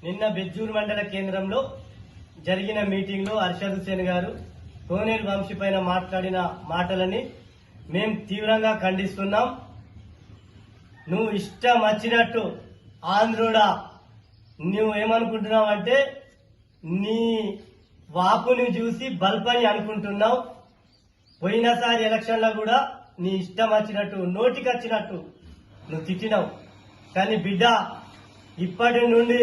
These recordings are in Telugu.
నిన్న బెజ్జూర్ మండల కేంద్రంలో జరిగిన మీటింగ్ లో అర్షద్ హుసేన్ గారు కోనేరు వంశీ పైన మాట్లాడిన మాటలని మేము తీవ్రంగా ఖండిస్తున్నాం. నువ్వు ఇష్టం వచ్చినట్టు ఆంధ్రుడా, నువ్వు ఏమనుకుంటున్నావు అంటే నీ వాపుని చూసి బల్పని అనుకుంటున్నావు. పోయినసారి ఎలక్షన్లో కూడా నీ ఇష్టం వచ్చినట్టు నోటికి వచ్చినట్టు నువ్వు తిట్టినావు. కానీ బిడ్డ, ఇప్పటి నుండి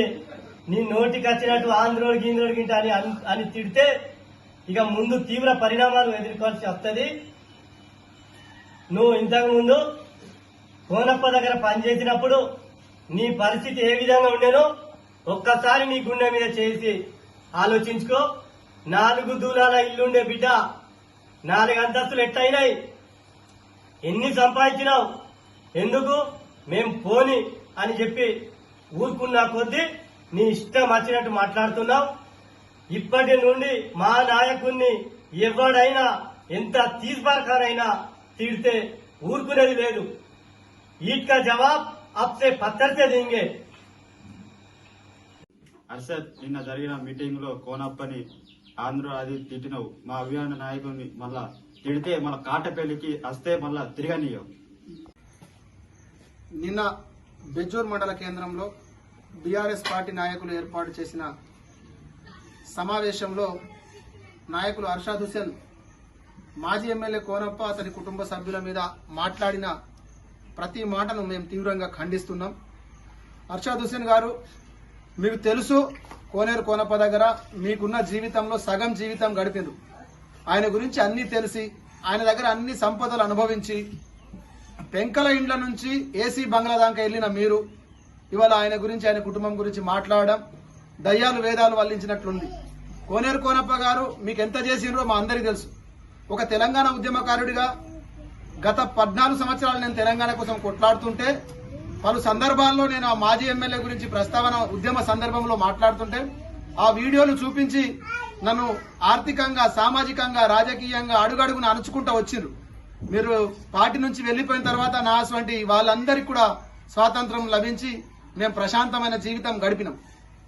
నీ నోటికి వచ్చినట్టు ఆంధ్రోడు గీంద్రోడు గింట అని తిడితే ఇక ముందు తీవ్ర పరిణామాలు ఎదుర్కోవాల్సి వస్తుంది. నువ్వు ఇంతకు ముందు కోనప్ప దగ్గర పనిచేసినప్పుడు నీ పరిస్థితి ఏ విధంగా ఉండేనో ఒక్కసారి నీ గుండె మీద చేసి ఆలోచించుకో. 4 దూరాల ఇల్లుండే బిడ్డ 4 అంతస్తులు ఎట్టయినాయి? ఎన్ని సంపాదించినావు? ఎందుకు మేము పోని అని చెప్పి ఊరుకున్నా కొద్దీ నీ ఇష్టం వచ్చినట్టు మాట్లాడుతున్నావు. ఇప్పటి నుండి మా నాయకుణ్ణి ఎవడైనా ఎంత తీర్పారకారైనా తిడితే ఊరుకునేది లేదు. ఈట్కా జవాబ్ అప్సే పత్తర్సే దేంగే. అర్షద్, నిన్న జరిగిన మీటింగ్ లో కోనప్పని ఆంధ్ర అది తిట్టినవు. మా అభియాన నాయకుడిని మళ్ళా తిడితే మళ్ళా కాటపల్లికి వస్తే మళ్ళా తిరగనీయవు. నిన్న బెజ్జూర్ మండల కేంద్రంలో బీఆర్ఎస్ పార్టీ నాయకులు ఏర్పాటు చేసిన సమావేశంలో నాయకులు అర్షద్ హుసేన్ మాజీ ఎమ్మెల్యే కోనప్ప అతని కుటుంబ సభ్యుల మీద మాట్లాడిన ప్రతి మాటను మేము తీవ్రంగా ఖండిస్తున్నాం. అర్షద్ హుసేన్ గారు, మీకు తెలుసు కోనేరు కోనప్ప దగ్గర మీకున్న జీవితంలో సగం జీవితం గడిపిండ్రు. ఆయన గురించి అన్నీ తెలిసి ఆయన దగ్గర అన్ని సంపదలు అనుభవించి పెంకల ఇండ్ల నుంచి ఏసీ బంగ్లా దాకా వెళ్ళిన మీరు ఇవాళ ఆయన గురించి ఆయన కుటుంబం గురించి మాట్లాడడం దయ్యాలు వేదాలు వల్లించినట్లుంది. కోనేరు కోనప్ప గారు మీకు ఎంత చేసిండ్రో మా అందరికీ తెలుసు. ఒక తెలంగాణ ఉద్యమకారుడిగా గత 14 సంవత్సరాలు నేను తెలంగాణ కోసం కొట్లాడుతుంటే పలు సందర్భాల్లో నేను ఆ మాజీ ఎమ్మెల్యే గురించి ప్రస్తావన ఉద్యమ సందర్భంలో మాట్లాడుతుంటే ఆ వీడియోలు చూపించి నన్ను ఆర్థికంగా, సామాజికంగా, రాజకీయంగా అడుగడుగున అణుచుకుంటూ వచ్చిండ్రు. మీరు పార్టీ నుంచి వెళ్లిపోయిన తర్వాత నా వంటి వాళ్ళందరికీ కూడా స్వాతంత్రం లభించి మేము ప్రశాంతమైన జీవితం గడిపినాం.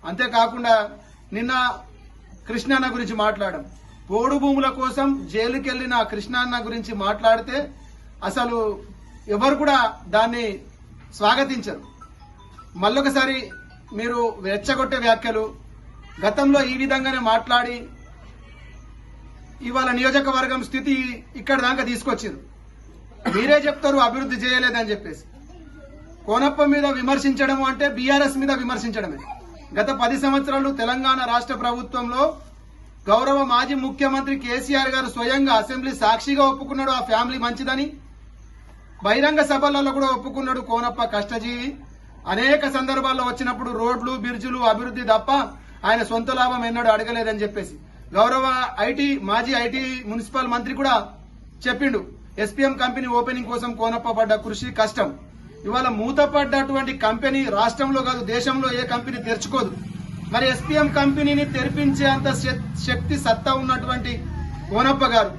అంతేకాకుండా నిన్న కృష్ణన్న గురించి మాట్లాడాం. పోడు భూముల కోసం జైలుకెళ్లిన కృష్ణన్న గురించి మాట్లాడితే అసలు ఎవరు కూడా దాన్ని స్వాగతించరు. మళ్ళొకసారి మీరు రెచ్చగొట్టే వ్యాఖ్యలు గతంలో ఈ విధంగానే మాట్లాడి ఇవాళ నియోజకవర్గం స్థితి ఇక్కడ దాకా తీసుకొచ్చారు. మీరే చెప్తారు అభివృద్ధి చేయలేదని చెప్పేసి. కోనప్ప మీద విమర్శించడం అంటే బీఆర్ఎస్ మీద విమర్శించడమే. గత 10 సంవత్సరాలు తెలంగాణ రాష్ట్ర ప్రభుత్వంలో గౌరవ మాజీ ముఖ్యమంత్రి కేసీఆర్ గారు స్వయంగా అసెంబ్లీ సాక్షిగా ఒప్పుకున్నాడు ఆ ఫ్యామిలీ మంచిదని. బహిరంగ సభలలో కూడా ఒప్పుకున్నాడు కోనప్ప కష్టజీవి. అనేక సందర్భాల్లో వచ్చినప్పుడు రోడ్లు, బిర్జులు అభివృద్ధి తప్ప ఆయన సొంత లాభం ఎన్నడూ అడగలేదని చెప్పేసి గౌరవ మాజీ ఐటీ మున్సిపల్ మంత్రి కూడా చెప్పిండు. ఎస్పీఎం కంపెనీ ఓపెనింగ్ కోసం కోనప్ప పడ్డ కృషి, కష్టం. ఇవాళ మూతపడ్డటువంటి కంపెనీ రాష్ట్రంలో కాదు దేశంలో ఏ కంపెనీ తెరుచుకోదు. మరి ఎస్పీఎం కంపెనీని తెరిపించే అంత శక్తి, సత్తా ఉన్నటువంటి కోనప్ప గారు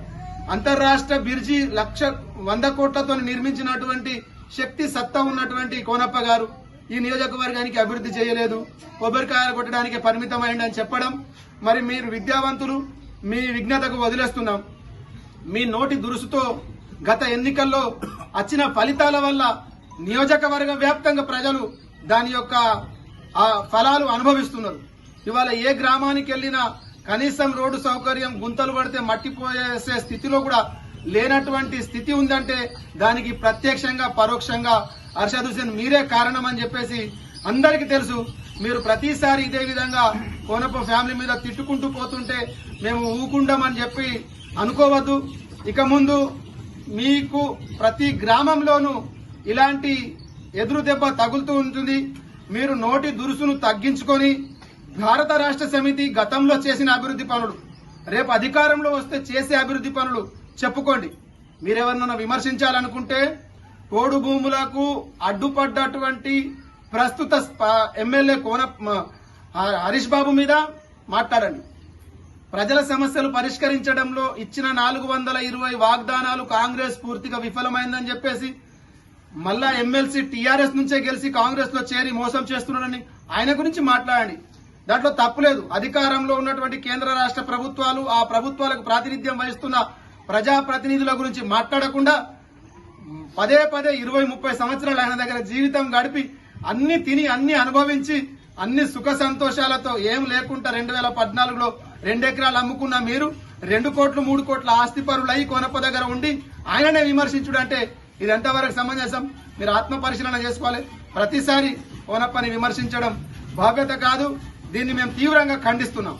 అంతర్రాష్ట్ర బిర్జీ 100 కోట్లతో నిర్మించినటువంటి శక్తి, సత్తా ఉన్నటువంటి కోనప్ప గారు ఈ నియోజకవర్గానికి అభివృద్ధి చేయలేదు, కొబ్బరికాయలు కొట్టడానికి పరిమితమైందని చెప్పడం మరి మీరు విద్యావంతులు, మీ విజ్ఞతకు వదిలేస్తున్నాం. మీ నోటి దురుసుతో గత ఎన్నికల్లో వచ్చిన ఫలితాల వల్ల నియోజకవర్గ వ్యాప్తంగా ప్రజలు దాని యొక్క ఫలాలు అనుభవిస్తున్నారు. ఇవాళ ఏ గ్రామానికి వెళ్లినా కనీసం రోడ్డు సౌకర్యం, గుంతలు పడితే మట్టిపోయేసే స్థితిలో కూడా లేనటువంటి స్థితి ఉందంటే దానికి ప్రత్యక్షంగా, పరోక్షంగా అర్షద్ హుసేన్ మీరే కారణం అని చెప్పేసి అందరికీ తెలుసు. మీరు ప్రతిసారి ఇదే విధంగా కోనప్ప ఫ్యామిలీ మీద తిట్టుకుంటూ పోతుంటే మేము ఊకుండామని చెప్పి అనుకోవద్దు. ఇక ముందు మీకు ప్రతి గ్రామంలోనూ ఇలాంటి ఎదురు దెబ్బ తగులుతూ ఉంటుంది. మీరు నోటి దురుసును తగ్గించుకొని భారత రాష్ట్ర సమితి గతంలో చేసిన అభివృద్ధి పనులు, రేపు అధికారంలో వస్తే చేసే అభివృద్ధి పనులు చెప్పుకోండి. మీరెవరన్నా విమర్శించాలనుకుంటే పోడు భూములకు అడ్డుపడ్డటువంటి ప్రస్తుత ఎమ్మెల్యే హరీష్ బాబు మీద మాట్లాడండి. ప్రజల సమస్యలు పరిష్కరించడంలో ఇచ్చిన 420 వాగ్దానాలు కాంగ్రెస్ పూర్తిగా విఫలమైందని చెప్పేసి మళ్ళా ఎమ్మెల్సీ టీఆర్ఎస్ నుంచే గెలిచి కాంగ్రెస్ లో చేరి మోసం చేస్తున్నారని ఆయన గురించి మాట్లాడండి. దాంట్లో తప్పులేదు. అధికారంలో ఉన్నటువంటి కేంద్ర రాష్ట్ర ప్రభుత్వాలు, ఆ ప్రభుత్వాలకు ప్రాతినిధ్యం వహిస్తున్న ప్రజాప్రతినిధుల గురించి మాట్లాడకుండా పదే 20-30 సంవత్సరాలు ఆయన దగ్గర జీవితం గడిపి అన్ని తిని అన్ని అనుభవించి అన్ని సుఖ సంతోషాలతో ఏం లేకుండా 2014లో 2 ఎకరాలు అమ్ముకున్న మీరు 2 కోట్లు 3 కోట్ల ఆస్తి పరులై కోనప్ప దగ్గర ఉండి ఆయననే విమర్శించుడు అంటే ఇది ఎంతవరకు సమంజసం? మీరు ఆత్మ పరిశీలన చేసుకోవాలి. ప్రతిసారి కోనప్పని విమర్శించడం బాధ్యత కాదు. దీన్ని మేము తీవ్రంగా ఖండిస్తున్నాం.